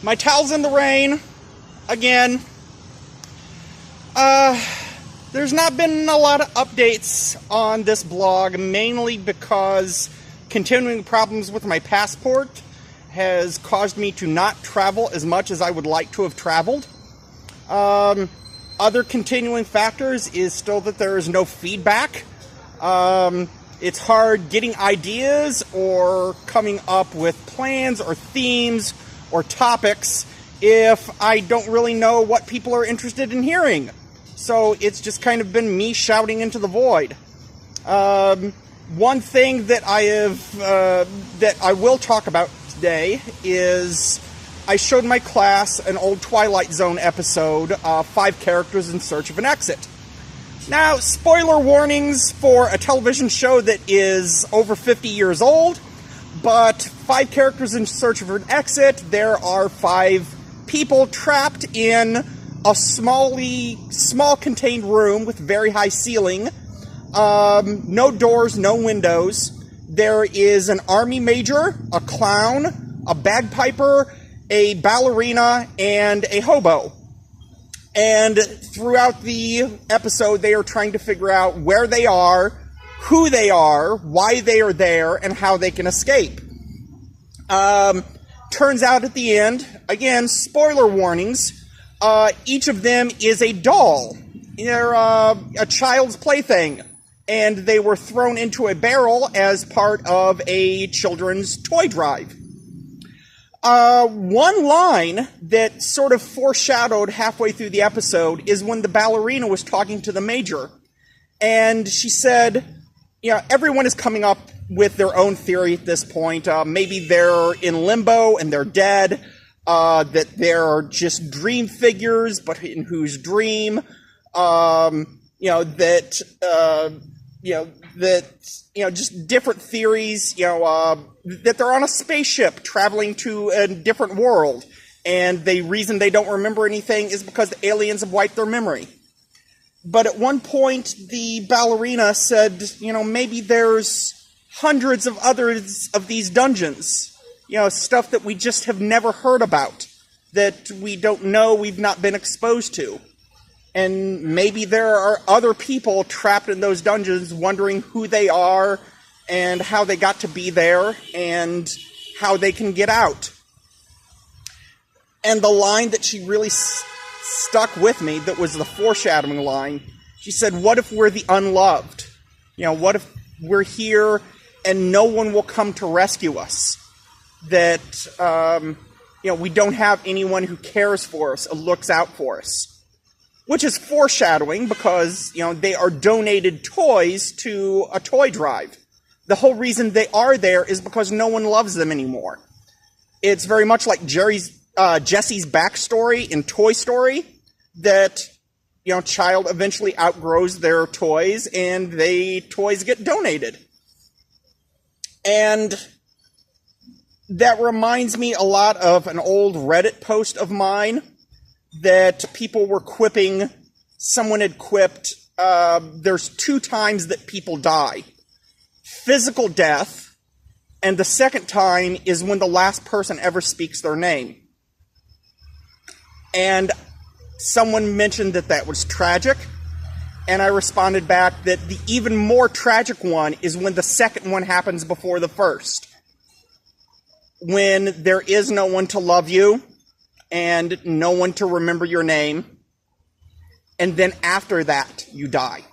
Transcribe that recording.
My towel's in the rain. Again. There's not been a lot of updates on this blog, mainly because continuing problems with my passport has caused me to not travel as much as I would like to have traveled. Other continuing factors is still that there is no feedback. It's hard getting ideas or coming up with plans or themes or topics if I don't really know what people are interested in hearing. So it's just kind of been me shouting into the void. One thing that I will talk about today is I showed my class an old Twilight Zone episode, 5 Characters in Search of an Exit. Now, spoiler warnings for a television show that is over 50 years old, but 5 Characters in Search of an Exit, there are 5 people trapped in a small contained room with very high ceiling, no doors, no windows. There is an army major, a clown, a bagpiper, a ballerina, and a hobo. And throughout the episode, they are trying to figure out where they are, who they are, why they are there, and how they can escape. Turns out at the end, again, spoiler warnings, each of them is a doll. They're a child's plaything. And they were thrown into a barrel as part of a children's toy drive. One line that sort of foreshadowed halfway through the episode is when the ballerina was talking to the major. And she said, everyone is coming up with their own theory at this point. Maybe they're in limbo and they're dead. That they're just dream figures, but in whose dream. Just different theories, that they're on a spaceship traveling to a different world, and the reason they don't remember anything is because the aliens have wiped their memory. But at one point, the ballerina said, maybe there's hundreds of others of these dungeons, stuff that we just have never heard about, that we don't know, we've not been exposed to. And maybe there are other people trapped in those dungeons wondering who they are and how they got to be there and how they can get out. And the line that she really stuck with me, that was the foreshadowing line, she said, what if we're the unloved? What if we're here and no one will come to rescue us? That, we don't have anyone who cares for us or looks out for us. Which is foreshadowing because, they are donated toys to a toy drive. The whole reason they are there is because no one loves them anymore. It's very much like Jesse's backstory in Toy Story, that, child eventually outgrows their toys and toys get donated. And that reminds me a lot of an old Reddit post of mine that people were quipping. Someone had quipped, there's 2 times that people die. Physical death, and the second time is when the last person ever speaks their name. And someone mentioned that was tragic, and I responded back that the even more tragic one is when the second one happens before the first. When there is no one to love you, and no one to remember your name, and then after that, you die.